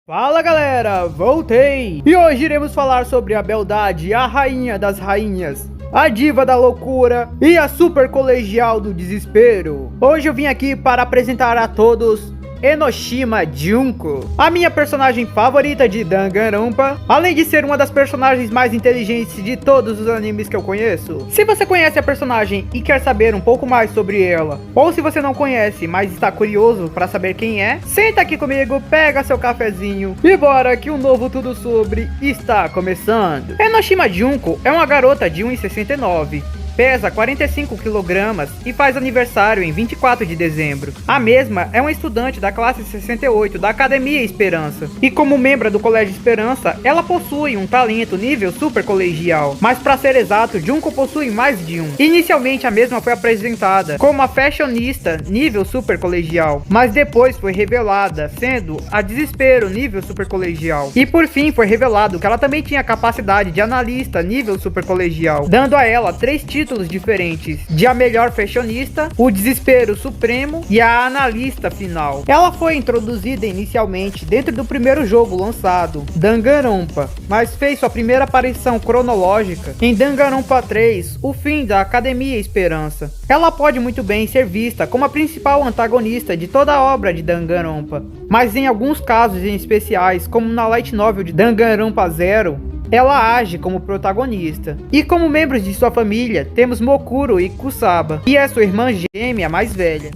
Fala galera, voltei! E hoje iremos falar sobre a beldade, a rainha das rainhas, a diva da loucura e a super colegial do desespero. Hoje eu vim aqui para apresentar a todos Enoshima Junko, a minha personagem favorita de Danganronpa, além de ser uma das personagens mais inteligentes de todos os animes que eu conheço. Se você conhece a personagem e quer saber um pouco mais sobre ela, ou se você não conhece, mas está curioso para saber quem é, senta aqui comigo, pega seu cafezinho e bora que um novo Tudo Sobre está começando. Enoshima Junko é uma garota de 1,69. Pesa 45 kg e faz aniversário em 24 de dezembro. A mesma é uma estudante da classe 68 da Academia Esperança. E como membro do Colégio Esperança, ela possui um talento nível super colegial. Mas para ser exato, Junko possui mais de um. Inicialmente a mesma foi apresentada como a fashionista nível super colegial, mas depois foi revelada sendo a desespero nível super colegial. E por fim foi revelado que ela também tinha capacidade de analista nível super colegial, dando a ela 3 títulos diferentes, de a melhor fashionista, o desespero supremo e a analista final. Ela foi introduzida inicialmente dentro do primeiro jogo lançado, Danganronpa, mas fez sua primeira aparição cronológica em Danganronpa 3, o fim da Academia Esperança. Ela pode muito bem ser vista como a principal antagonista de toda a obra de Danganronpa, mas em alguns casos em especiais, como na light novel de Danganronpa Zero, ela age como protagonista. E como membros de sua família, temos Mokuro e Kusaba, que é sua irmã gêmea mais velha.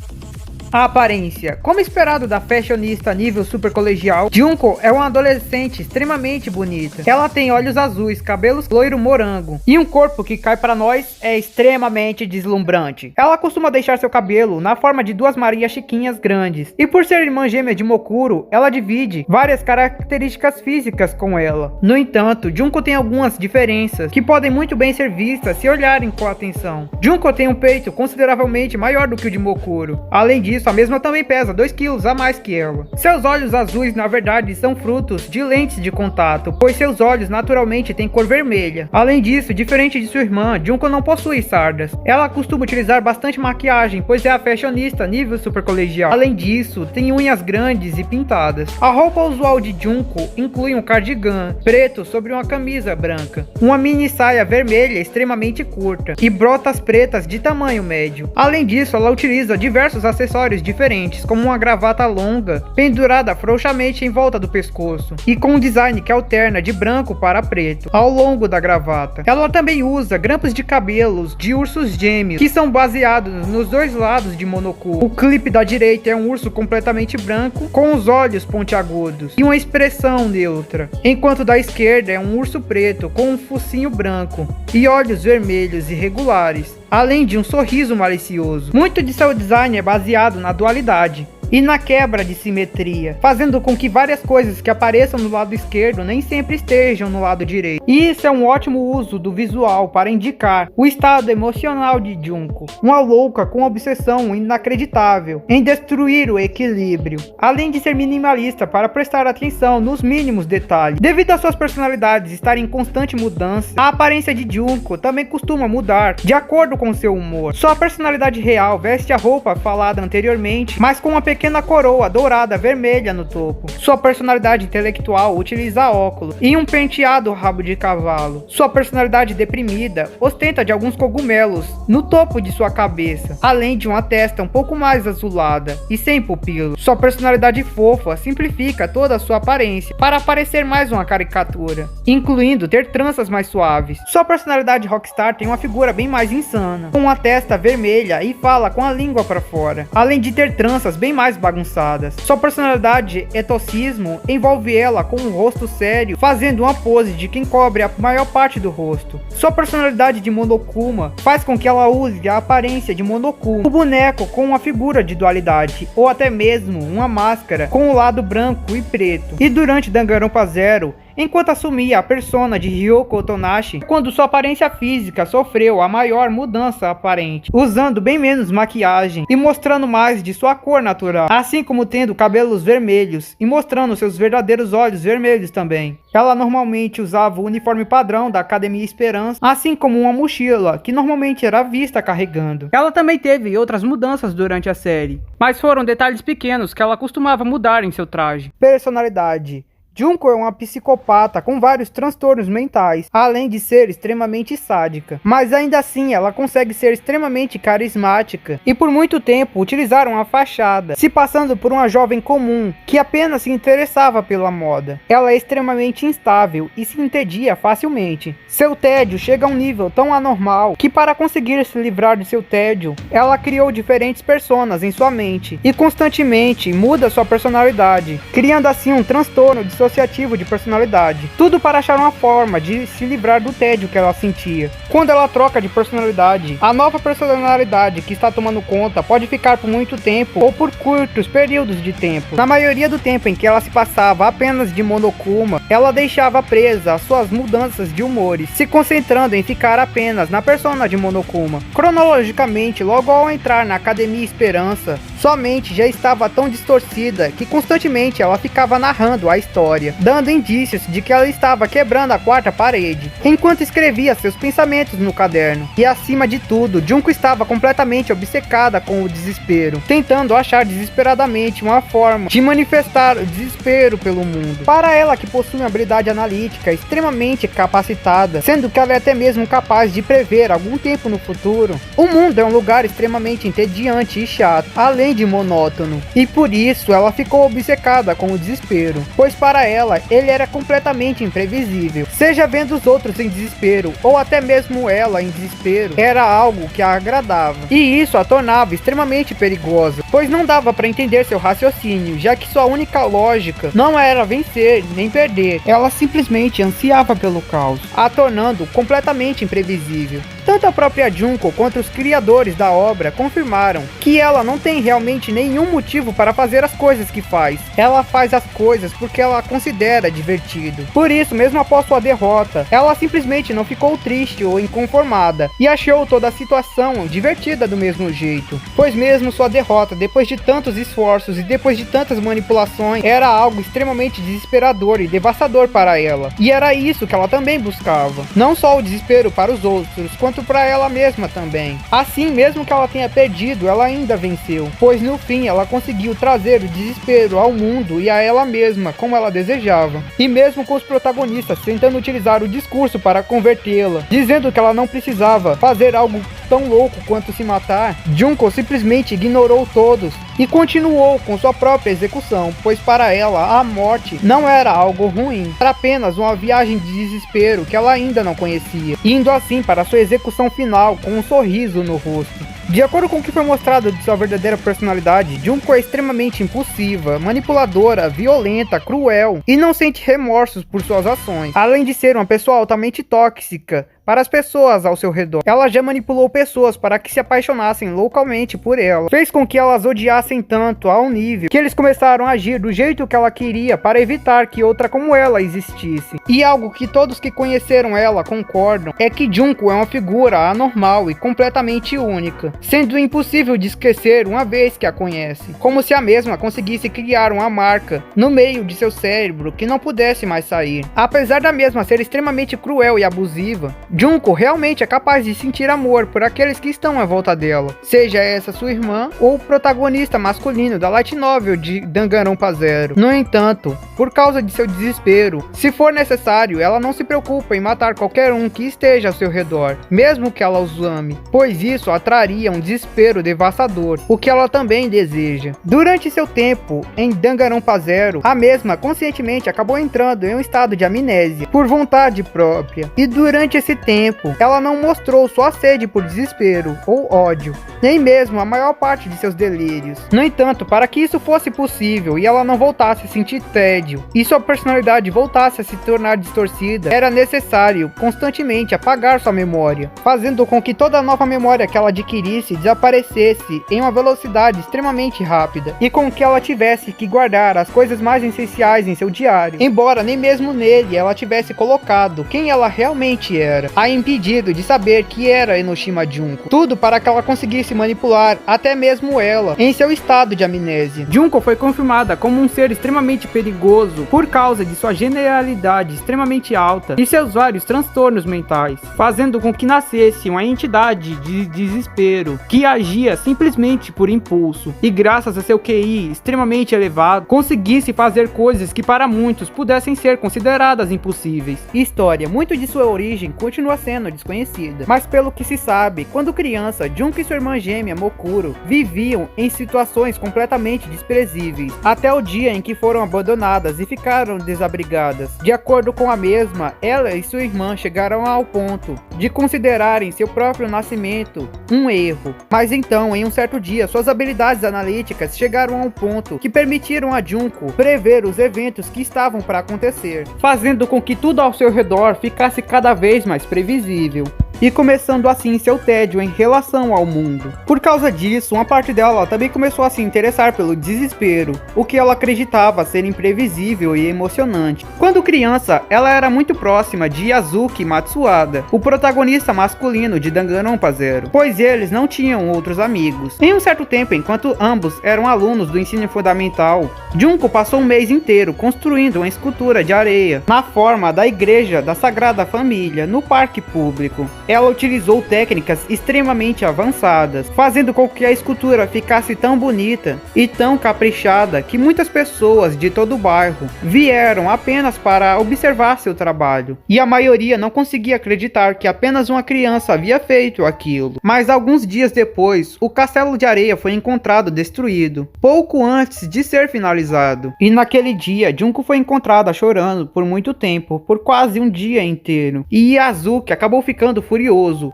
A aparência. Como esperado da fashionista nível super colegial, Junko é uma adolescente extremamente bonita. Ela tem olhos azuis, cabelos loiro morango e um corpo que cai para nós é extremamente deslumbrante. Ela costuma deixar seu cabelo na forma de 2 Marias Chiquinhas grandes. E por ser irmã gêmea de Mokuro, ela divide várias características físicas com ela. No entanto, Junko tem algumas diferenças que podem muito bem ser vistas se olharem com atenção. Junko tem um peito consideravelmente maior do que o de Mokuro. Além disso, a mesma também pesa 2 kg a mais que ela. Seus olhos azuis na verdade são frutos de lentes de contato, pois seus olhos naturalmente têm cor vermelha. Além disso, diferente de sua irmã, Junko não possui sardas. Ela costuma utilizar bastante maquiagem, pois é a fashionista nível super colegial. Além disso, tem unhas grandes e pintadas. A roupa usual de Junko inclui um cardigan preto sobre uma camisa branca, uma mini saia vermelha extremamente curta e botas pretas de tamanho médio. Além disso, ela utiliza diversos acessórios diferentes, como uma gravata longa pendurada frouxamente em volta do pescoço e com um design que alterna de branco para preto ao longo da gravata. Ela também usa grampos de cabelos de ursos gêmeos que são baseados nos 2 lados de Monokuma. O clipe da direita é um urso completamente branco com os olhos pontiagudos e uma expressão neutra, enquanto da esquerda é um urso preto com um focinho branco e olhos vermelhos irregulares, além de um sorriso malicioso. Muito de seu design é baseado na dualidade e na quebra de simetria, fazendo com que várias coisas que apareçam no lado esquerdo nem sempre estejam no lado direito. E isso é um ótimo uso do visual para indicar o estado emocional de Junko, uma louca com obsessão inacreditável em destruir o equilíbrio, além de ser minimalista para prestar atenção nos mínimos detalhes. Devido às suas personalidades estarem em constante mudança, a aparência de Junko também costuma mudar de acordo com seu humor. Sua personalidade real veste a roupa falada anteriormente, mas com uma pequena coroa dourada vermelha no topo. Sua personalidade intelectual utiliza óculos e um penteado rabo de cavalo. Sua personalidade deprimida ostenta de alguns cogumelos no topo de sua cabeça, além de uma testa um pouco mais azulada e sem pupilos. Sua personalidade fofa simplifica toda a sua aparência para parecer mais uma caricatura, incluindo ter tranças mais suaves. Sua personalidade rockstar tem uma figura bem mais insana, com uma testa vermelha e fala com a língua para fora, além de ter tranças bem mais bagunçadas. Sua personalidade etocismo envolve ela com um rosto sério, fazendo uma pose de quem cobre a maior parte do rosto. Sua personalidade de Monokuma faz com que ela use a aparência de Monokuma, um boneco com uma figura de dualidade, ou até mesmo uma máscara com o lado branco e preto. E durante Danganronpa Zero, enquanto assumia a persona de Ryoko Otonashi, quando sua aparência física sofreu a maior mudança aparente, usando bem menos maquiagem e mostrando mais de sua cor natural, assim como tendo cabelos vermelhos e mostrando seus verdadeiros olhos vermelhos também. Ela normalmente usava o uniforme padrão da Academia Esperança, assim como uma mochila, que normalmente era vista carregando. Ela também teve outras mudanças durante a série, mas foram detalhes pequenos que ela costumava mudar em seu traje. Personalidade. Junko é uma psicopata com vários transtornos mentais, além de ser extremamente sádica. Mas ainda assim, ela consegue ser extremamente carismática e por muito tempo utilizaram a fachada, se passando por uma jovem comum que apenas se interessava pela moda. Ela é extremamente instável e se entedia facilmente. Seu tédio chega a um nível tão anormal que, para conseguir se livrar de seu tédio, ela criou diferentes personas em sua mente e constantemente muda sua personalidade, criando assim um transtorno dissociativo de personalidade. Tudo para achar uma forma de se livrar do tédio que ela sentia. Quando ela troca de personalidade, a nova personalidade que está tomando conta pode ficar por muito tempo ou por curtos períodos de tempo. Na maioria do tempo em que ela se passava apenas de Monokuma, ela deixava presa as suas mudanças de humores, se concentrando em ficar apenas na persona de Monokuma. Cronologicamente, logo ao entrar na Academia Esperança, sua mente já estava tão distorcida que constantemente ela ficava narrando a história, dando indícios de que ela estava quebrando a quarta parede, enquanto escrevia seus pensamentos no caderno. E acima de tudo, Junko estava completamente obcecada com o desespero, tentando achar desesperadamente uma forma de manifestar o desespero pelo mundo. Para ela, que possui uma habilidade analítica extremamente capacitada, sendo que ela é até mesmo capaz de prever algum tempo no futuro, o mundo é um lugar extremamente entediante e chato, além de monótono, e por isso ela ficou obcecada com o desespero, pois para ela ele era completamente imprevisível, seja vendo os outros em desespero ou até mesmo ela em desespero, era algo que a agradava, e isso a tornava extremamente perigosa, pois não dava para entender seu raciocínio, já que sua única lógica não era vencer nem perder, ela simplesmente ansiava pelo caos, a tornando completamente imprevisível. Tanto a própria Junko quanto os criadores da obra confirmaram que ela não tem realmente nenhum motivo para fazer as coisas que faz. Ela faz as coisas porque ela considera divertido. Por isso, mesmo após sua derrota, ela simplesmente não ficou triste ou inconformada e achou toda a situação divertida do mesmo jeito. Pois mesmo sua derrota, depois de tantos esforços e depois de tantas manipulações, era algo extremamente desesperador e devastador para ela. E era isso que ela também buscava. Não só o desespero para os outros, quanto para ela mesma também. Assim, mesmo que ela tenha perdido, ela ainda venceu, pois no fim ela conseguiu trazer o desespero ao mundo e a ela mesma, como ela desejava. E mesmo com os protagonistas tentando utilizar o discurso para convertê-la, dizendo que ela não precisava fazer algo tão louco quanto se matar, Junko simplesmente ignorou todos e continuou com sua própria execução, pois para ela a morte não era algo ruim, era apenas uma viagem de desespero que ela ainda não conhecia, indo assim para sua execução final com um sorriso no rosto. De acordo com o que foi mostrado de sua verdadeira personalidade, Junko é extremamente impulsiva, manipuladora, violenta, cruel e não sente remorsos por suas ações, além de ser uma pessoa altamente tóxica para as pessoas ao seu redor. Ela já manipulou pessoas para que se apaixonassem loucamente por ela, fez com que elas odiassem tanto ao nível que eles começaram a agir do jeito que ela queria para evitar que outra como ela existisse. E algo que todos que conheceram ela concordam é que Junko é uma figura anormal e completamente única, sendo impossível de esquecer uma vez que a conhece, como se a mesma conseguisse criar uma marca no meio de seu cérebro que não pudesse mais sair. Apesar da mesma ser extremamente cruel e abusiva, Junko realmente é capaz de sentir amor por aqueles que estão à volta dela, seja essa sua irmã ou o protagonista masculino da light novel de Danganronpa Zero. No entanto, por causa de seu desespero, se for necessário, ela não se preocupa em matar qualquer um que esteja ao seu redor, mesmo que ela os ame, pois isso atraria um desespero devastador, o que ela também deseja. Durante seu tempo em Danganronpa Zero, a mesma conscientemente acabou entrando em um estado de amnésia, por vontade própria, e durante esse tempo, ela não mostrou sua sede por desespero ou ódio, nem mesmo a maior parte de seus delírios. No entanto, para que isso fosse possível e ela não voltasse a sentir tédio, e sua personalidade voltasse a se tornar distorcida, era necessário constantemente apagar sua memória, fazendo com que toda nova memória que ela adquirisse desaparecesse em uma velocidade extremamente rápida, e com que ela tivesse que guardar as coisas mais essenciais em seu diário, embora nem mesmo nele ela tivesse colocado quem ela realmente era. a impedido de saber que era Enoshima Junko. Tudo para que ela conseguisse manipular até mesmo ela em seu estado de amnésia. Junko foi confirmada como um ser extremamente perigoso por causa de sua genialidade extremamente alta e seus vários transtornos mentais, fazendo com que nascesse uma entidade de desespero que agia simplesmente por impulso e, graças a seu QI extremamente elevado, conseguisse fazer coisas que para muitos pudessem ser consideradas impossíveis. História: muito de sua origem continua sendo desconhecida, mas pelo que se sabe, quando criança, Junko e sua irmã gêmea Mokuro viviam em situações completamente desprezíveis, até o dia em que foram abandonadas e ficaram desabrigadas. De acordo com a mesma, ela e sua irmã chegaram ao ponto de considerarem seu próprio nascimento um erro. Mas então, em um certo dia, suas habilidades analíticas chegaram a um ponto que permitiram a Junko prever os eventos que estavam para acontecer, fazendo com que tudo ao seu redor ficasse cada vez mais previsível, e começando assim seu tédio em relação ao mundo. Por causa disso, uma parte dela também começou a se interessar pelo desespero, o que ela acreditava ser imprevisível e emocionante. Quando criança, ela era muito próxima de Yasuki Matsuada, o protagonista masculino de Danganronpa Zero, pois eles não tinham outros amigos. Em um certo tempo, enquanto ambos eram alunos do ensino fundamental, Junko passou um mês inteiro construindo uma escultura de areia na forma da Igreja da Sagrada Família no parque público. Ela utilizou técnicas extremamente avançadas, fazendo com que a escultura ficasse tão bonita e tão caprichada que muitas pessoas de todo o bairro vieram apenas para observar seu trabalho. E a maioria não conseguia acreditar que apenas uma criança havia feito aquilo. Mas alguns dias depois, o castelo de areia foi encontrado destruído, pouco antes de ser finalizado. E naquele dia, Junko foi encontrada chorando por muito tempo, por quase um dia inteiro. E Yasuki acabou ficando furioso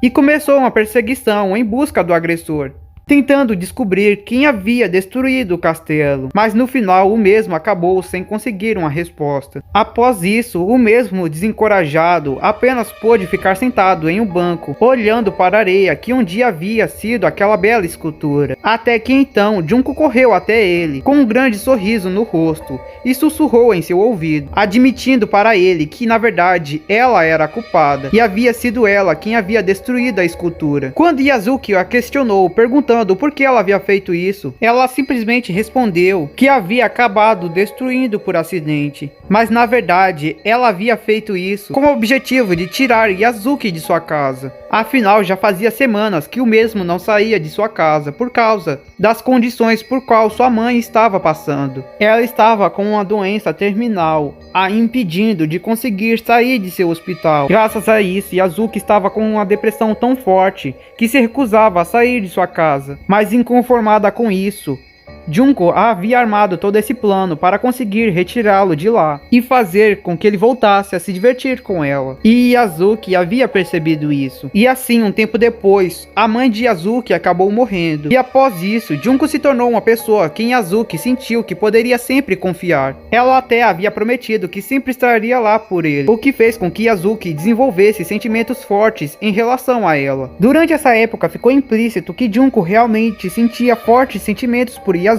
e começou uma perseguição em busca do agressor, tentando descobrir quem havia destruído o castelo, mas no final o mesmo acabou sem conseguir uma resposta. Após isso, o mesmo, desencorajado, apenas pôde ficar sentado em um banco, olhando para a areia que um dia havia sido aquela bela escultura. Até que então, Junko correu até ele, com um grande sorriso no rosto, e sussurrou em seu ouvido, admitindo para ele que na verdade ela era a culpada, e havia sido ela quem havia destruído a escultura. Quando Yasuki a questionou, perguntando por que ela havia feito isso, ela simplesmente respondeu que havia acabado destruindo por acidente, mas na verdade ela havia feito isso com o objetivo de tirar Yasuki de sua casa. Afinal, já fazia semanas que o mesmo não saía de sua casa por causa das condições por qual sua mãe estava passando. Ela estava com uma doença terminal, a impedindo de conseguir sair de seu hospital. Graças a isso, Yasuki estava com uma depressão tão forte que se recusava a sair de sua casa. Mas inconformada com isso, Junko havia armado todo esse plano para conseguir retirá-lo de lá e fazer com que ele voltasse a se divertir com ela. E Yasuki havia percebido isso. E assim, um tempo depois, a mãe de Yasuki acabou morrendo. E após isso, Junko se tornou uma pessoa que Yasuki sentiu que poderia sempre confiar. Ela até havia prometido que sempre estaria lá por ele, o que fez com que Yasuki desenvolvesse sentimentos fortes em relação a ela. Durante essa época, ficou implícito que Junko realmente sentia fortes sentimentos por Yasuki,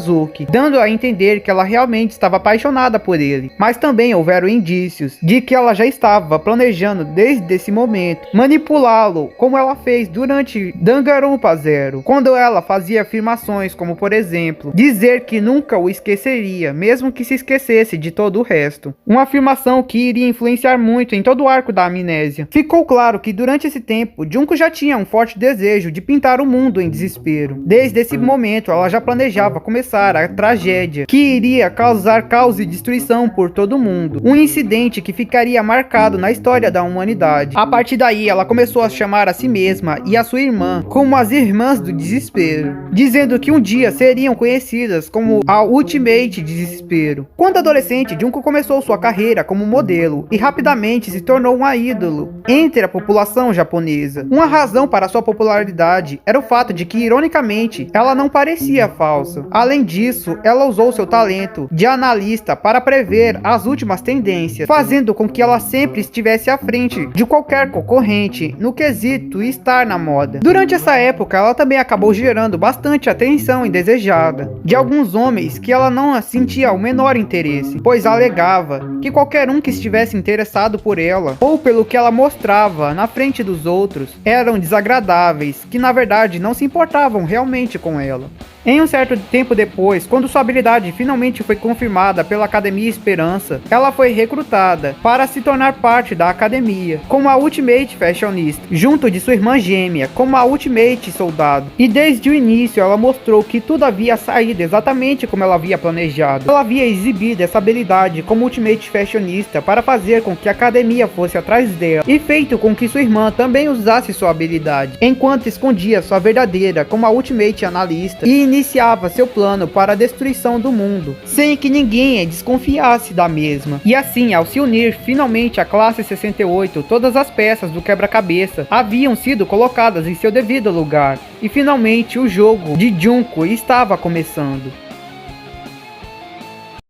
dando a entender que ela realmente estava apaixonada por ele. Mas também houveram indícios de que ela já estava planejando desde esse momento manipulá-lo, como ela fez durante Danganronpa Zero, quando ela fazia afirmações como, por exemplo, dizer que nunca o esqueceria, mesmo que se esquecesse de todo o resto. Uma afirmação que iria influenciar muito em todo o arco da amnésia. Ficou claro que durante esse tempo, Junko já tinha um forte desejo de pintar o mundo em desespero. Desde esse momento, ela já planejava começar a tragédia que iria causar caos e destruição por todo mundo, um incidente que ficaria marcado na história da humanidade. A partir daí, ela começou a chamar a si mesma e a sua irmã como as Irmãs do Desespero, dizendo que um dia seriam conhecidas como a Ultimate Desespero. Quando adolescente, Junko começou sua carreira como modelo e rapidamente se tornou um ídolo entre a população japonesa. Uma razão para sua popularidade era o fato de que, ironicamente, ela não parecia falsa. Além Além disso, ela usou seu talento de analista para prever as últimas tendências, fazendo com que ela sempre estivesse à frente de qualquer concorrente no quesito estar na moda. Durante essa época, ela também acabou gerando bastante atenção indesejada de alguns homens que ela não sentia o menor interesse, pois alegava que qualquer um que estivesse interessado por ela ou pelo que ela mostrava na frente dos outros eram desagradáveis, que na verdade não se importavam realmente com ela. Em um certo tempo depois, quando sua habilidade finalmente foi confirmada pela Academia Esperança, ela foi recrutada para se tornar parte da academia, como a Ultimate Fashionista, junto de sua irmã gêmea, como a Ultimate Soldado. E desde o início ela mostrou que tudo havia saído exatamente como ela havia planejado. Ela havia exibido essa habilidade como Ultimate Fashionista para fazer com que a academia fosse atrás dela, e feito com que sua irmã também usasse sua habilidade, enquanto escondia sua verdadeira como a Ultimate Analista e iniciava seu plano para a destruição do mundo, sem que ninguém desconfiasse da mesma. E assim, ao se unir finalmente à classe 68, todas as peças do quebra-cabeça haviam sido colocadas em seu devido lugar, e finalmente o jogo de Junko estava começando.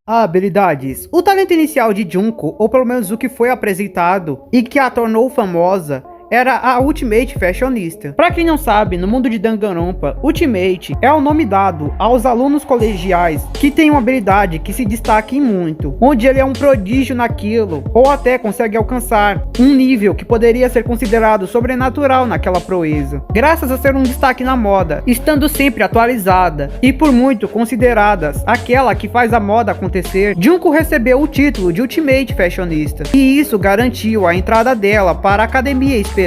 Habilidades. O talento inicial de Junko, ou pelo menos o que foi apresentado e que a tornou famosa, era a Ultimate Fashionista. Para quem não sabe, no mundo de Danganronpa, Ultimate é o nome dado aos alunos colegiais que têm uma habilidade que se destaque muito, onde ele é um prodígio naquilo, ou até consegue alcançar um nível que poderia ser considerado sobrenatural naquela proeza, graças a ser um destaque na moda, estando sempre atualizada e por muito consideradas aquela que faz a moda acontecer. Junko recebeu o título de Ultimate Fashionista, e isso garantiu a entrada dela para a Academia Esperança,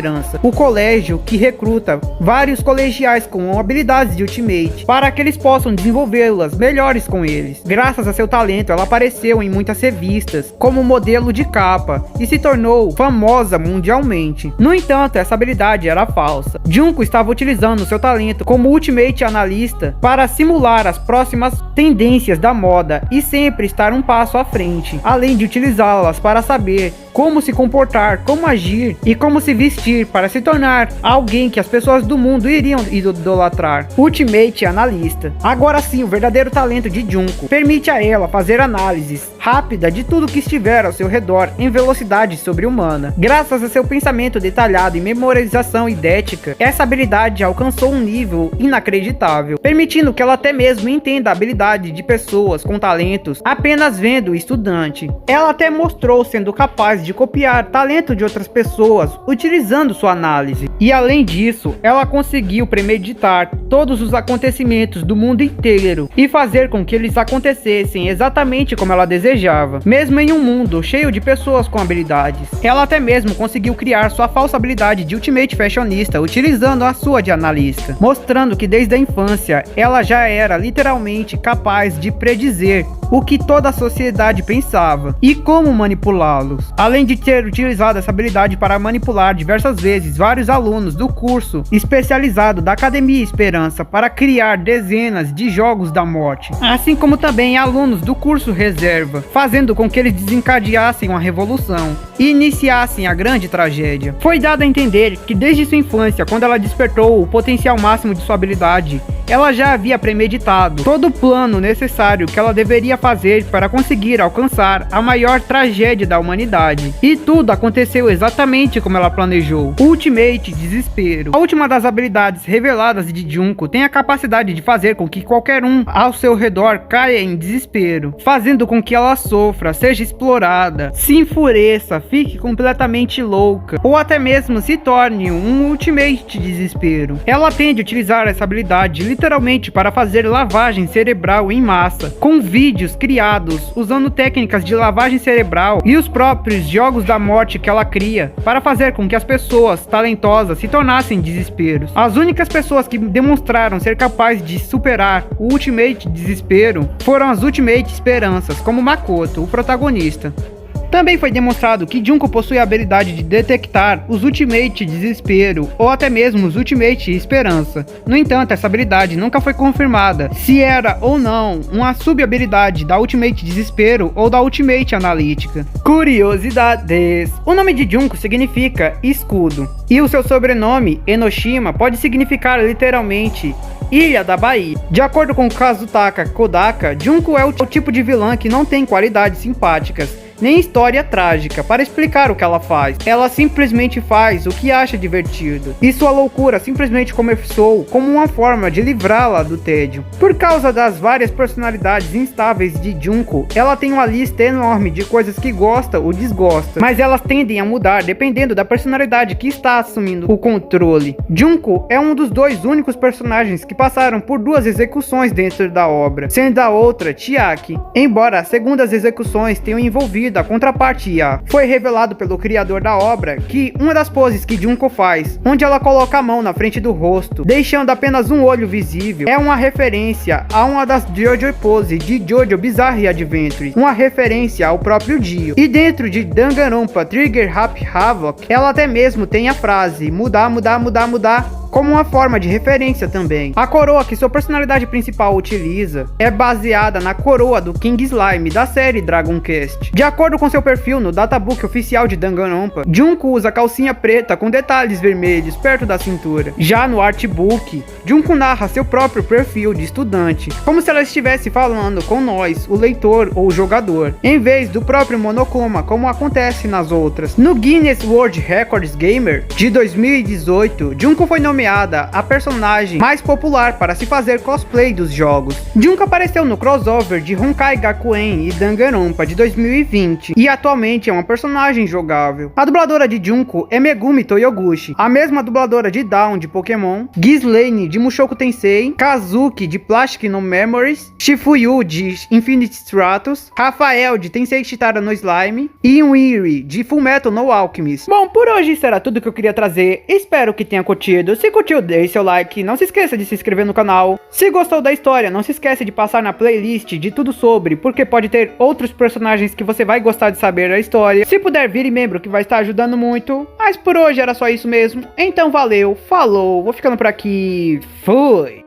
o colégio que recruta vários colegiais com habilidades de Ultimate para que eles possam desenvolvê-las melhores com eles. Graças a seu talento, ela apareceu em muitas revistas como modelo de capa e se tornou famosa mundialmente. No entanto, essa habilidade era falsa. Junko estava utilizando seu talento como Ultimate Analista para simular as próximas tendências da moda e sempre estar um passo à frente, além de utilizá-las para saber como se comportar, como agir e como se vestir para se tornar alguém que as pessoas do mundo iriam idolatrar. Ultimate Analista. Agora sim, o verdadeiro talento de Junko permite a ela fazer análises rápida de tudo que estiver ao seu redor em velocidade sobre-humana. Graças a seu pensamento detalhado e memorização idética, essa habilidade alcançou um nível inacreditável, permitindo que ela até mesmo entenda a habilidade de pessoas com talentos apenas vendo o estudante. Ela até mostrou sendo capaz de copiar talento de outras pessoas utilizando sua análise. E além disso, ela conseguiu premeditar todos os acontecimentos do mundo inteiro e fazer com que eles acontecessem exatamente como ela desejava, mesmo em um mundo cheio de pessoas com habilidades. Ela até mesmo conseguiu criar sua falsa habilidade de Ultimate Fashionista utilizando a sua de analista, mostrando que desde a infância ela já era literalmente capaz de predizer o que toda a sociedade pensava e como manipulá-los. Além de ter utilizado essa habilidade para manipular diversas vezes vários alunos do curso especializado da Academia Esperança para criar dezenas de jogos da morte, assim como também alunos do curso reserva, fazendo com que eles desencadeassem uma revolução e iniciassem a grande tragédia. Foi dado a entender que desde sua infância, quando ela despertou o potencial máximo de sua habilidade, ela já havia premeditado todo o plano necessário que ela deveria fazer para conseguir alcançar a maior tragédia da humanidade. E tudo aconteceu exatamente como ela planejou. Ultimate Desespero. A última das habilidades reveladas de Junko tem a capacidade de fazer com que qualquer um ao seu redor caia em desespero, fazendo com que ela sofra, seja explorada, se enfureça, fique completamente louca, ou até mesmo se torne um Ultimate Desespero. Ela tende a utilizar essa habilidade literalmente para fazer lavagem cerebral em massa, com vídeos criados usando técnicas de lavagem cerebral e os próprios jogos da morte que ela cria para fazer com que as pessoas talentosas se tornassem desesperos. As únicas pessoas que demonstraram ser capazes de superar o Ultimate Desespero foram as Ultimate Esperanças, como Makoto, o protagonista. Também foi demonstrado que Junko possui a habilidade de detectar os Ultimate Desespero ou até mesmo os Ultimate Esperança. No entanto, essa habilidade nunca foi confirmada se era ou não uma sub-habilidade da Ultimate Desespero ou da Ultimate Analítica. Curiosidades: o nome de Junko significa escudo, e o seu sobrenome, Enoshima, pode significar literalmente Ilha da Bahia. De acordo com Kazutaka Kodaka, Junko é o tipo de vilã que não tem qualidades simpáticas, nem história trágica para explicar o que ela faz. Ela simplesmente faz o que acha divertido, e sua loucura simplesmente começou como uma forma de livrá-la do tédio. Por causa das várias personalidades instáveis de Junko, ela tem uma lista enorme de coisas que gosta ou desgosta, mas elas tendem a mudar dependendo da personalidade que está assumindo o controle. Junko é um dos dois únicos personagens que passaram por duas execuções dentro da obra, sendo a outra Chiaki, embora as segundas execuções tenham envolvido a contraparte IA. Foi revelado pelo criador da obra que uma das poses que Junko faz, onde ela coloca a mão na frente do rosto, deixando apenas um olho visível, é uma referência a uma das JoJo poses de JoJo Bizarre Adventure, uma referência ao próprio Dio. E dentro de Danganronpa Trigger Happy Havoc, ela até mesmo tem a frase mudar, mudar, mudar, mudar, como uma forma de referência também. A coroa que sua personalidade principal utiliza é baseada na coroa do King Slime da série Dragon Quest. De acordo com seu perfil no databook oficial de Danganronpa, Junko usa calcinha preta com detalhes vermelhos perto da cintura. Já no artbook, Junko narra seu próprio perfil de estudante, como se ela estivesse falando com nós, o leitor ou o jogador, em vez do próprio monochroma, como acontece nas outras. No Guinness World Records Gamer de 2018, Junko foi nomeada a personagem mais popular para se fazer cosplay dos jogos. Junko apareceu no crossover de Honkai Gakuen e Danganronpa de 2020 e atualmente é uma personagem jogável. A dubladora de Junko é Megumi Toyoguchi, a mesma dubladora de Dawn de Pokémon, Ghislaine de Mushoku Tensei, Kazuki de Plastic No Memories, Shifuyu de Infinite Stratos, Rafael de Tensei Chitara no Slime e Yuri de Fullmetal No Alchemist. Bom, por hoje isso era tudo que eu queria trazer, espero que tenha curtido. Se curtiu, deixe seu like, não se esqueça de se inscrever no canal. Se gostou da história, não se esqueça de passar na playlist de tudo sobre, porque pode ter outros personagens que você vai gostar de saber a história. Se puder, vire membro que vai estar ajudando muito. Mas por hoje era só isso mesmo, então valeu, falou, vou ficando por aqui, fui!